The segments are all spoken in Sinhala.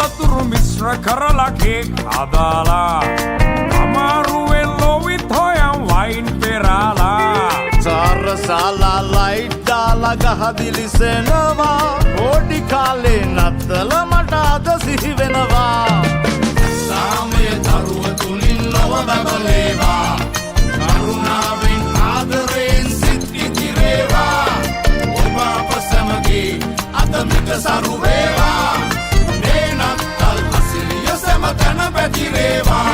පළතුරු මිශ්‍ර කරලා කේක් හදාලා අමාරුවෙන් ලොවිත් හොයන් වයින් පෙරාලා සාරසාලා ලයිට් දාලා ගහදිලිසෙනවා පොඩි කාලේ නත්තල මට අද සිහි වෙනවා සාමය දරුව තුලින් ලොව බබලේවා කරුණාවෙන් ආදරයෙන් සිත් ඉතිරේවා ඔබ අප සමගී අද මිට සරු වේවා මේ නත්තල් අසිරිය සෑම තැන පැතිරේවා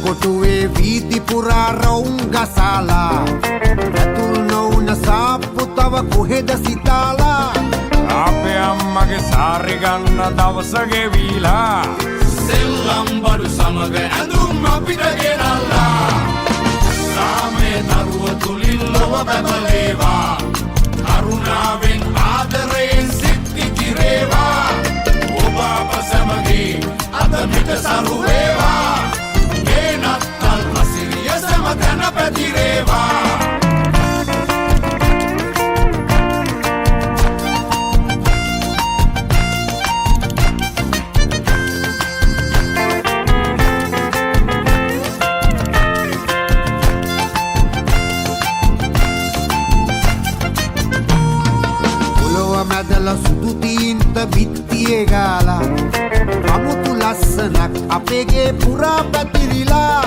කොටුවේ වීදි පුරා රවුම් ගසාලා ඇතුල් නොවුන සාප්පු තව කොහෙද සිතාලා අපේ අම්මගේ සාරි ගන්න දවස ගෙවිලා සෙල්ලම් බඩු සමග ඇඳුම් අපිට ගෙනල්ලා සාමේ දරුව තුලින් ලොව බබලේවා කරුණාවෙන් ආදරයෙන් සිත් ඉතිරේවා ඔබ අප සමගී අද මිට සරු වේවා තැන පැතිරේවා පොළොව මැදල සුදු තීන්ත බිත්තියේ ගාලා අමුතු ලස්සනක් අපේගේ පුරා පැතිරිලා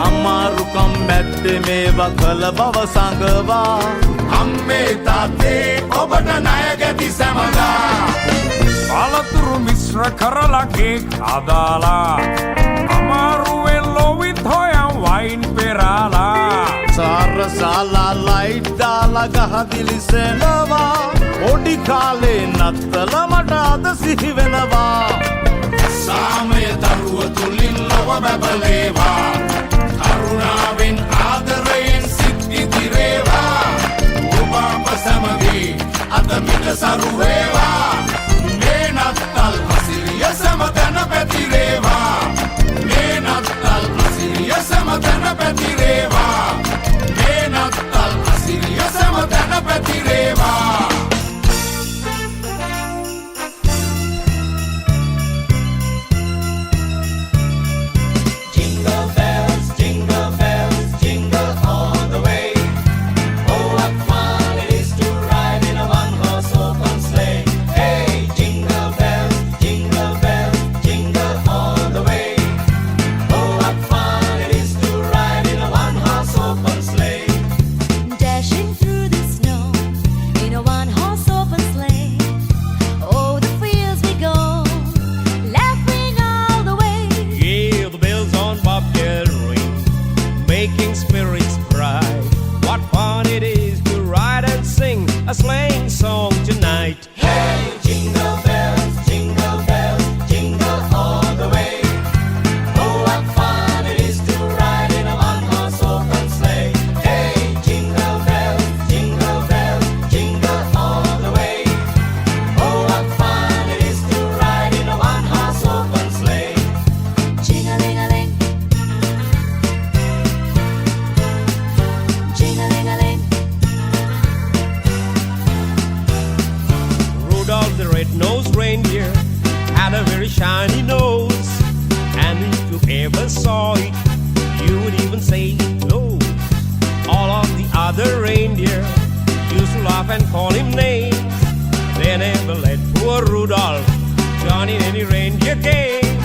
අමාරුකම් මැද්දේ මේවා කළ බව සඟවා අම්මේ තාත්තේ ඔබට ණය ගැති සැමදා පළතුරු මිශ්‍ර කරලා කේක් හදාලා අමාරුවෙන් ලොවිත් හොයන් වයින් පෙරාලා සාරසාලා ලයිට් දාලා ගහදිලිසෙනවා පොඩි කාලේ නත්තල මට අද සිහි වෙනවා සාමය දරුව තුලින් ලොව බබලේවා කරුණාවෙන් ආදරයෙන් සිත් ඉතිරේවා ඔබ අප සමගී අද මිට සරු වේවා මේ නත්තල් අසිරිය සෑම තැන පැතිරේවා මේ නත්තල් අසිරිය සෑම තැන පැතිරේවා මේ නත්තල් අසිරිය සෑම තැන පැතිරේවා making spirits bright. What fun it is to ride and sing a sleighing song tonight. Hey, jingle bells, jingle all the way. Oh, what fun it is to ride in a one-horse open sleigh. Hey, jingle bells, jingle all the way. Oh, what fun it is to ride in a one-horse open sleigh. Jing-a-ling-a-ling. Rudolph the red-nosed reindeer had a very shiny nose, and if you ever saw it, you would even say it glows. All of the other reindeer used to laugh and call him names. They never let poor Rudolph join in any reindeer games.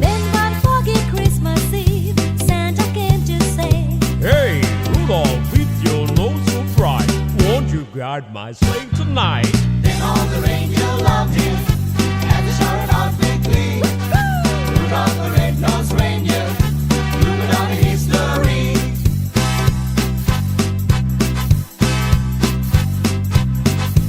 Then one foggy Christmas Eve, Santa came to say, Hey, Rudolph, with your nose so bright, won't you guard my sleigh tonight? Then all the reindeer loved him, and they shouted out with glee. Rudolph the red-nosed reindeer, you go down in history.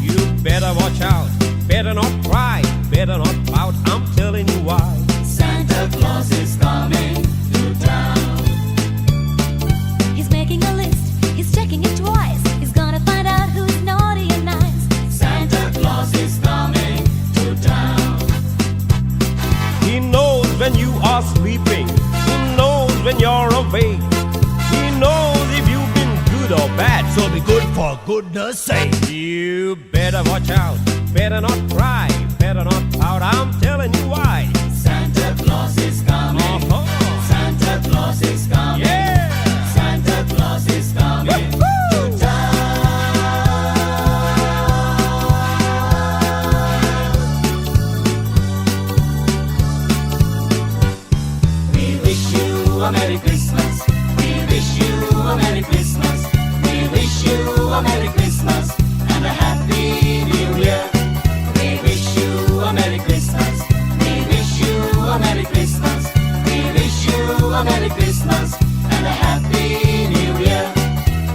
You better watch out, better not cry, better not pout, I'm telling you why. Santa Claus is coming to town. he's making a list, he's checking it twice. He's gonna find out who's naughty and nice. Santa Claus good or bad, so be good for goodness sake. You better watch out, better not cry, better not pout. I'm telling you why. Santa Claus is coming. Santa Claus is coming. Yeah. Santa Claus is coming. We wish you a Merry Christmas. We wish you a Merry Christmas. We wish you a Merry Christmas and a Happy New Year. We wish you a Merry Christmas. We wish you a Merry Christmas. We wish you a Merry Christmas and a Happy New Year.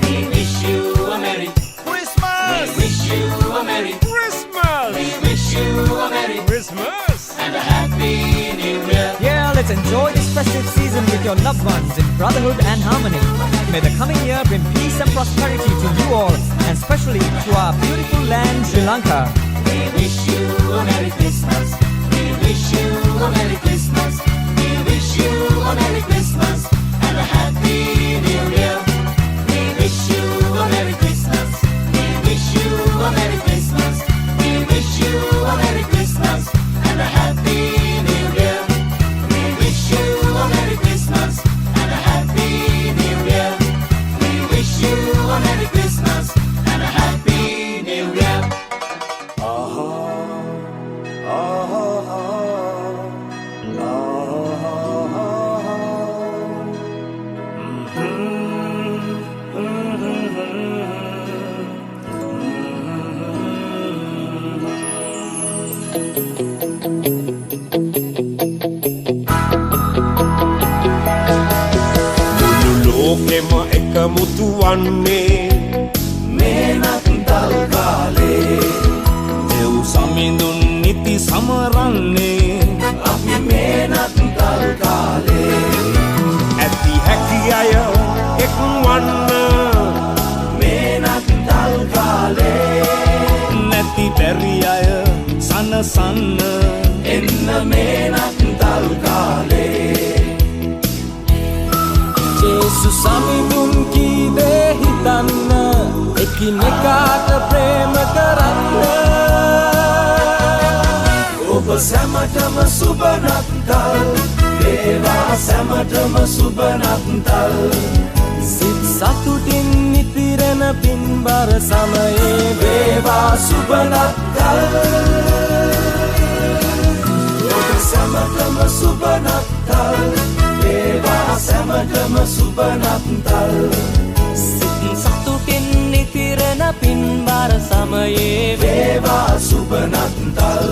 We wish you a Merry Christmas! We wish you a Merry Christmas! We wish you a Merry Christmas! and a Happy New Year. Yeah, let's enjoy this festive season with your loved ones in brotherhood and harmony. May the coming year bring peace and prosperity to you all, and especially to our beautiful land, Sri Lanka. We wish you a Merry Christmas. We wish you a Merry Christmas. We wish you a Merry Christmas and a Happy New Year. We wish you a Merry Christmas. We wish you a Merry Christmas. We wish you a Merry Christmas and a Happy New Year. We wish you a Merry Christmas and a Happy New Year. We wish you a Merry Christmas and a Happy New Year. ලෝකෙම එකමුතු වන්නේ මේ නත්තල් කාලේ දෙව් සමිඳුන් නිති සමරන්නේ අපි මේ නත්තල් කාලේ ඇති හැකි අය එක්වන්න මේ නත්තල් කාලේ නැති බැරි අය සනසන්න එන්න මේ නත්තල් කාලේ ජේසු සමිඳුන් කීදේ හිතන්න, එකිනෙකාට ප්‍රේම කරන්න. ඔබ සැමටම සුබ නත්තල් වේවා සැමටම සුබ නත්තල් සිත් සතුටින් නිතිරෙන පින්බර සමයේ වේවා සුබ නත්තල් ඔබ සැමටම සුබ නත්තල් වේවා සැමටම සුබ නත්තල් සිත් සතුටින් නිතිරෙන පින්බර සමයේ වේවා සුබ නත්තල්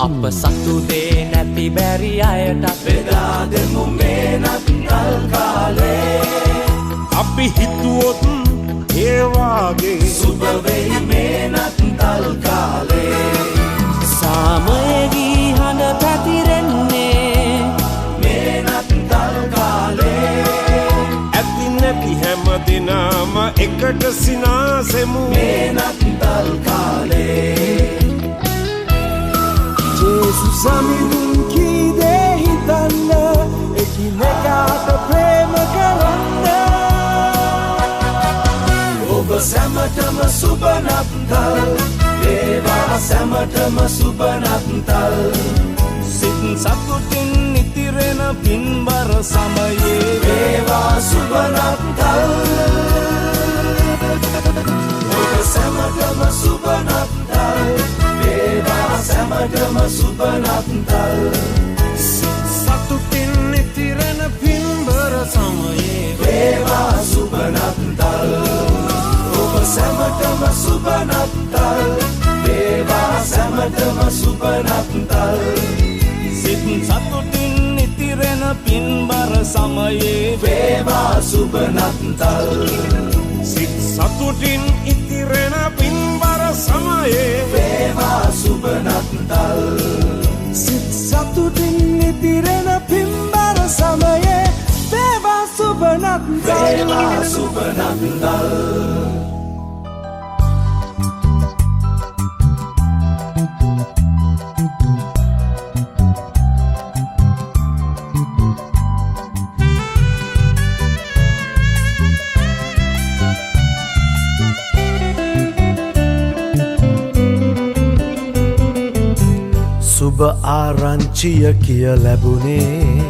අප සතුටේ නැති බැරි අයට බෙදා දෙමු මේ නත්තල් කාලේ අපි හිතුවොත් ඒ වාගේ සුබ වෙයි මේ නත්තල් කාලේ සාමයේ හඬ පැතිරෙන්නේ මේ නත්තල් කාලේ ඇති නැති හැම දිනම එකට සිනාසෙමු මේ නත්තල් කාලේ ජේසු සමිඳුන් කීදේ හිතන්න, එකිනෙකාට ප්‍රේම කරන්න. ඔබ සැමටම සුබ නත්තල් වේවා සැමටම සුබ නත්තල් සිත් සතුටින් නිතිරෙන පින්බර සමයේ වේවා සුබ නත්තල් ඔබ සැමටම සුබ නත්තල් වේවා සැමටම සුබ නත්තල් සතුටින් නිතිරෙන පින්බර සමයේ වේවා සුබ නත්තල් ඔබ සැමටම සුබ නත්තල් වේවා සැමටම සුබ නත්තල් සිත් සතුටින් නිතිරෙන පින්බර සමයේ වේවා සුබ නත්තල් සිත් සතුටින් ඉතිරෙන පින්බර සමයේ වේවා සුබ නත්තල් සිත් සතුටින් නිතිරෙන පින්බර සමයේ වේවා සුබ නත්තල් වේවා සුබ නත්තල් ආරංචිය කිය ලැබුණේ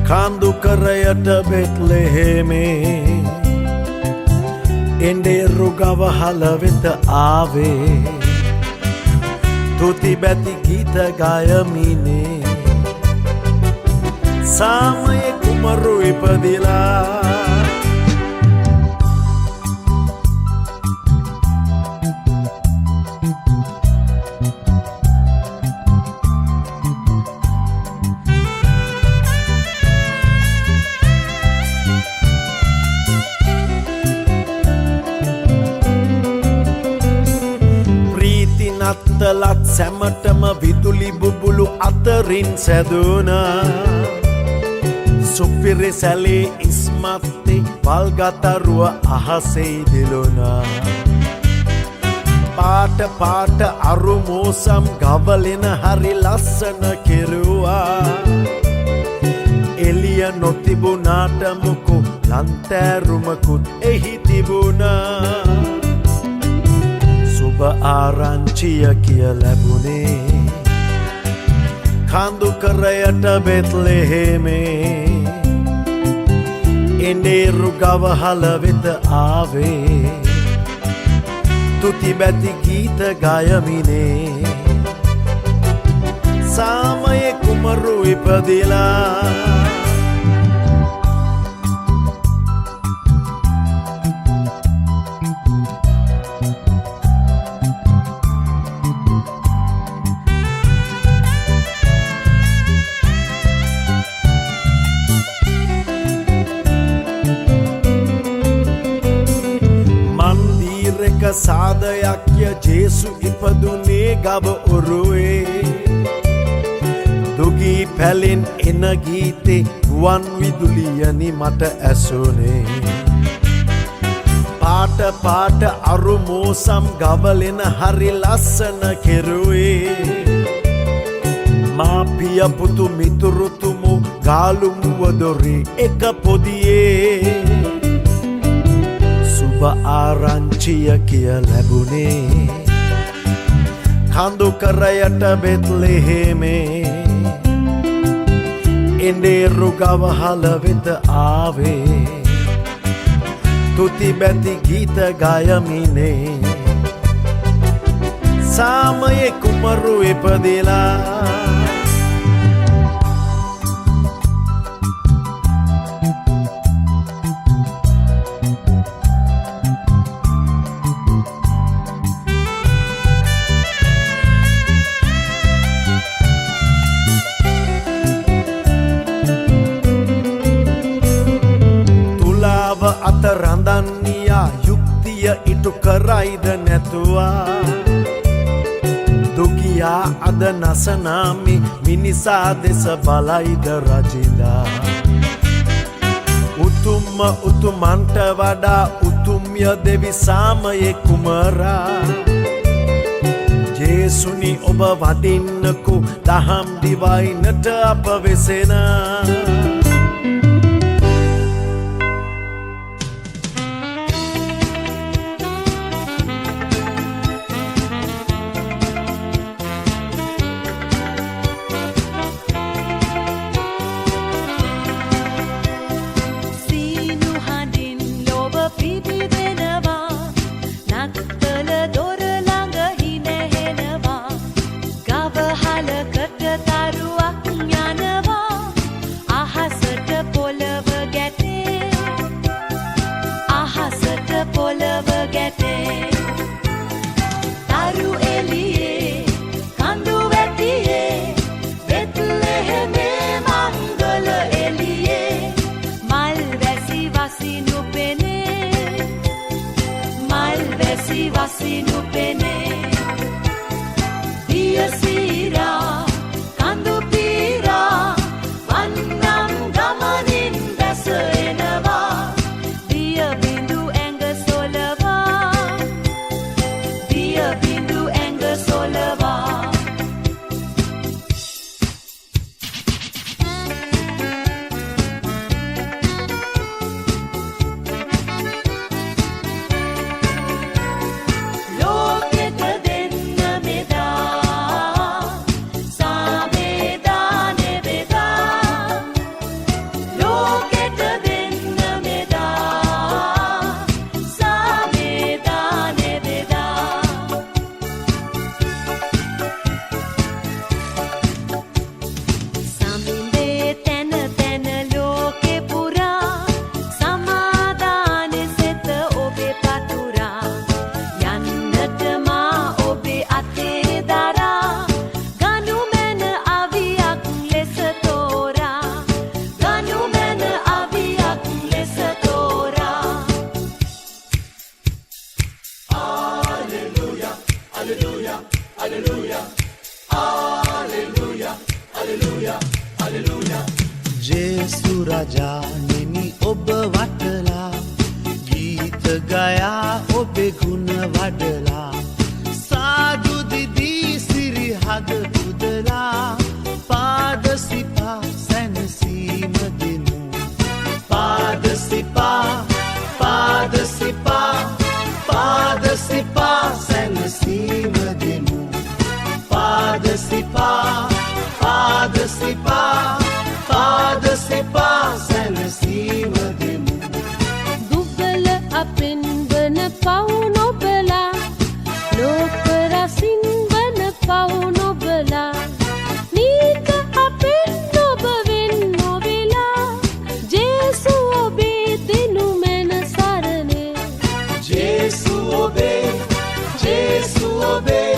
කාන්දුකරයට බෙත්ලෙහෙමේ එඬේරු ගවහල වෙත ආවේ තුති බැති ගීත ගයමිනේ සාමයේ කුමරු ඉපදිලා නත්තලක් සැමටම විදුලි බුබුලු අතරින් සැදුනා සුපිරි සැලේ ඉස්මත්තේ වල්ගතරුව අහසේ දිලුනා පාට පාට අරුමෝසම් ගවලෙන හරි ලස්සන කෙරුවා එළිය නොතිබුණාට මුකු ලන්තෑරුමකුත් එහි තිබුණා ආරංචිය කිය ලැබුණේ කාන්දුකරයට බෙත්ලෙහෙමේ එඬේරු ගවහල වෙත ආවේ තුති බැති ගීත ගයමිනේ සාමයේ කුමරු ඉපදිලා සාදයක්ය ජේසු ඉපදුනේ ගව ඔරුවේ දුගී පැලෙන් එන ගීතේ ගුවන් විදුලියනි මට ඇසුනේ පාට පාට අරුමෝසම් ගවලෙන හරි ලස්සන කෙරුවේ මාපිය පුතු මිතුරුතුමු ගාලුමුව දොරේ එක පොදියේ ආරංචිය කිය ලැබුණේ කාන්දුකරයට බෙත්ලෙහෙමේ එඬේරු ගවහල වෙත ආවේ තුති බැති ගීත ගයමිනේ සාමයේ කුමරු ඉපදිලා රඳන්නියා යුක්තිය ඉටු කරයිද නැතුවා දුගියා අද නසනාමි මිනිසා දෙස බලයිද රජිලා උතුම්ම උතුමන්ට වඩා උතුම්ය දෙවි සාමයේ කුමරා ජේසුනි ඔබ වඩින්නකු දහම් දිවයිනට අප වෙසෙනා රජානෙනි ඔබ වටලා ගීත ගයා ඔබේ ගුණ වඩලා සාදු දිදී සිරි හද පුදලා පාද සිපා සැනසීම දෙනු පාද සිපා පාද සිපා පාද සිපා සැනසීම දෙනු පාද සිපා පාද සිපා පාද සිපා සැනසීම දෙනු දුබල අපෙන් වන පව් නොබලා ලෝක රසින් වන පව් නොබලා නීත අපෙන් ඔබ වෙන් නොවෙලා ජේසු ඔබේ දෙනු මැන සරණේ ජේසු ඔබේ ජේසු ඔබේ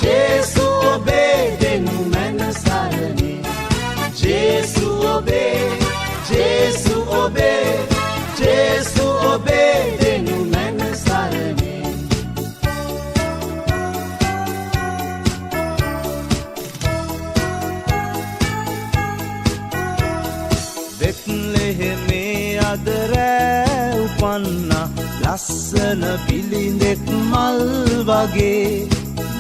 ජේසු ඔබේ දෙනු මැන සරණේ ජේසු ඔබේ ජේසු ඔබේ ජේසු ඔබේ දෙනු මැන සරණේ බෙත්ලෙහෙමේ අද රෑ උපන්නා ලස්සන පිළිඳෙක් මල් වගේ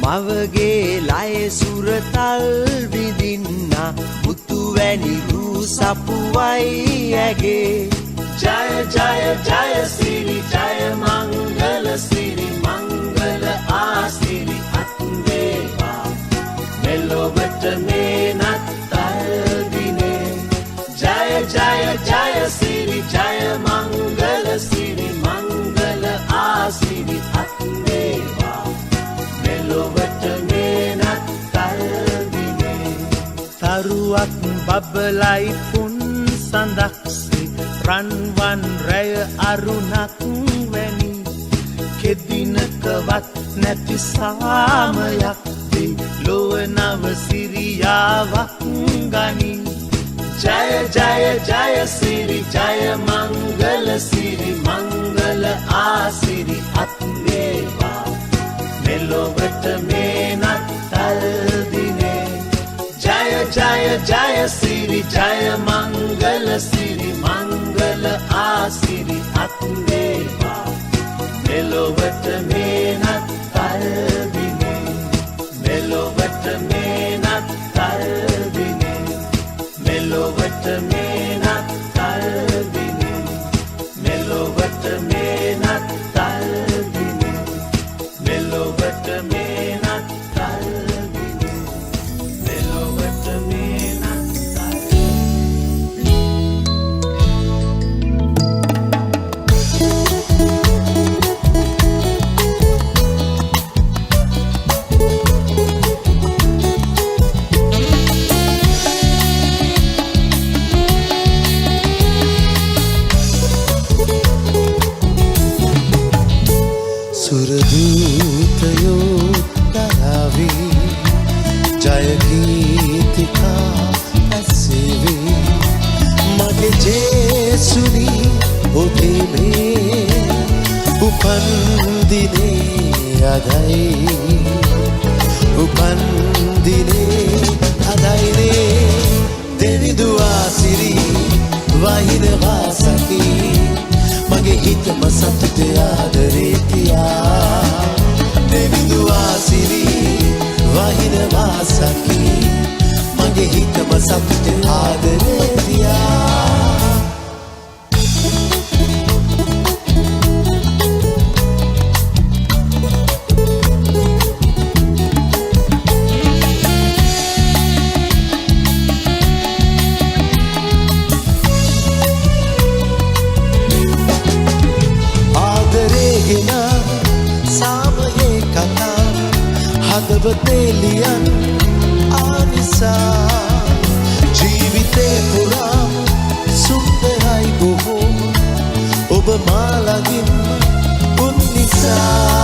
මවගේ ලය සුරතල් විදින්නා මුතු වැනි රූ සපුවයි ඇගේ ජය ජය ජය සිරි ජය මංගල සිරි මංගල ආසිරි අත්වේවා මෙලොවට මේ නත්තල් දිනේ ජය ජය ජය සිරි ජය මංගල සිරි මංගල ආසිරි අත්වේවා මෙලොවට මේ නත්තල් දිනේ තරුවක් බබලයි පුන් සඳක්සේ රන්වන් රැය අරුණක් වැනි කෙදිනකවත් නැති සාමයක් දී ලොව නව සිරියාවක් ගනි ජය ජය ජය සිරි ජය මංගල සිරි මංගල ආසිරි අත්වේවා මෙලොවට මේ නත්තල් දිනේ ජය ජය ජය සිරි ජය මංගල සිරි මංගල ආසිරි අත්වේවා මෙලොවට මේ නත්තල් දිනේ මෙලොවට මේ නත්තල් දිනේ මෙලොවට මේ නත්තල් දිනේ මෙලොවට මේ නත්තල් දිනේ මෙලොවට මේ නත්තල් දිනේ මෙලොවට මේ නත්තල් සුරදූතයෝ දරාවී ජයගීතිකා පැසෙවී මගේ ජේසුනි ඔබේ මේ උපන්දිනේ අදයි උපන්දිනේ අදයිනේ දෙවිදුවා සිරි වහිනවා සකී මගේ හිතම සතුටේ ආදරේ තියා දෙවිදුවා සිරි වහිනවා සකී මගේ හිතම සතුටේ ආදරේ තියා සාමයේ කතා හදවතේ ලියන් ආනිසා ජීවිතේ පුරා සුන්දරයි බොහෝ ඔබ මා ළඟින් උන් නිසා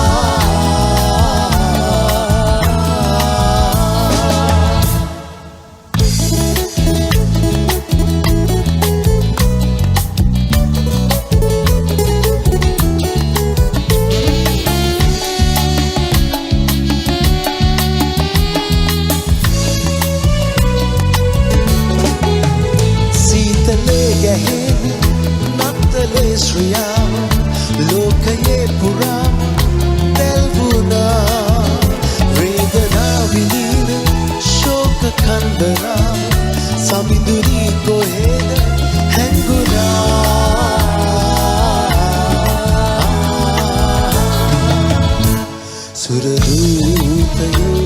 සුරදූතයෝ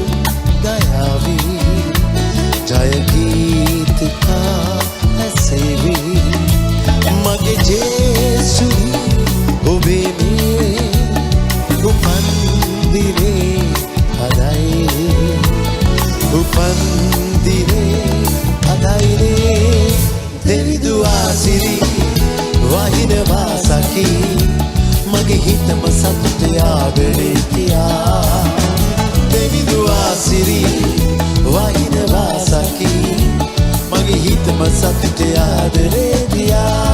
ගයාවි ජයගීතිකා ඇසෙවි මගේ ජේසුනි ඔබේ මේ උපන්දිනේ අදයි උපන්දිනේ අදයිනේ දෙවිදු ආසිරි වහිනවා සකි මගේ හිතම සතුට ආදරේ කියා දෙවිදු ආසිරි වහිනවා සකි මගේ හිතම සතුට ආදරේ කියා